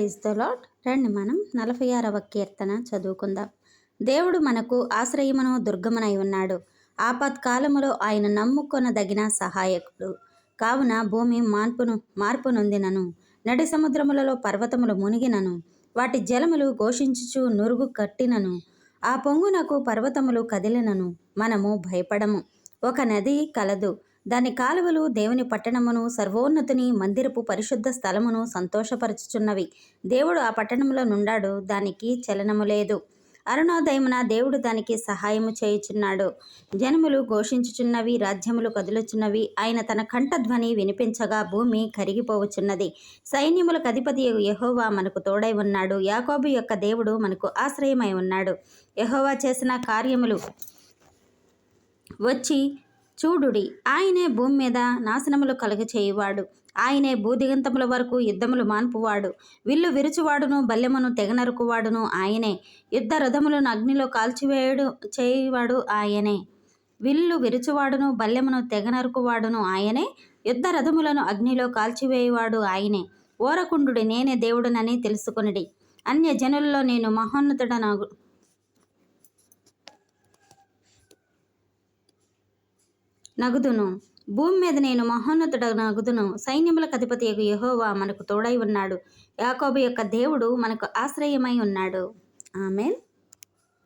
Praise the lord. రండి మనం 46వ కీర్తన చదువుకుందాం. దేవుడు మనకు ఆశ్రయమును దుర్గమునై ఉన్నాడు. ఆపత్కాలములో ఆయన నమ్ముకొనదగిన సహాయకుడు. కావున భూమి మార్పు నొందినను, నడి సముద్రములలో పర్వతములు మునిగినను, వాటి జలములు ఘోషించుచు నురుగు కట్టినను, ఆ పొంగునకు పర్వతములు కదిలినను మనము భయపడము. ఒక నది కలదు, దాని కాలువలు దేవుని పట్టణమును, సర్వోన్నతుని మందిరపు పరిశుద్ధ స్థలమును సంతోషపరచుచున్నవి. దేవుడు ఆ పట్టణంలో నుండాడు, దానికి చలనము లేదు. అరుణోదయమున దేవుడు దానికి సహాయము చేయుచున్నాడు. జనములు ఘోషించుచున్నవి, రాజ్యములు కదులుచున్నవి. ఆయన తన కంఠధ్వని వినిపించగా భూమి కరిగిపోవచున్నది. సైన్యములకు అధిపతి యెహోవా మనకు తోడై ఉన్నాడు. యాకోబు యొక్క దేవుడు మనకు ఆశ్రయమై ఉన్నాడు. యెహోవా చేసిన కార్యములు వచ్చి చూడుడి. ఆయనే భూమి మీద నాశనములు కలుగచేయువాడు. ఆయనే భూదిగంతముల వరకు యుద్ధములు మాన్పువాడు. విల్లు విరుచువాడును, బల్లెమును తెగనరుకువాడును ఆయనే. యుద్ధ రథములను అగ్నిలో చేయువాడు ఆయనే. విల్లు విరుచువాడును, బల్లెమును తెగనరుకువాడును ఆయనే. యుద్ధ రథములను అగ్నిలో కాల్చివేయువాడు ఆయనే. ఓరకుండుడి, నేనే దేవుడనని తెలుసుకొనుడి. అన్య జనులలో నేను నగుదును, భూమి మీద నేను మహోన్నతుడనగుదును. సైన్యములకు అధిపతి యెహోవా మనకు తోడై ఉన్నాడు. యాకోబు యొక్క దేవుడు మనకు ఆశ్రయమై ఉన్నాడు. ఆమేన్.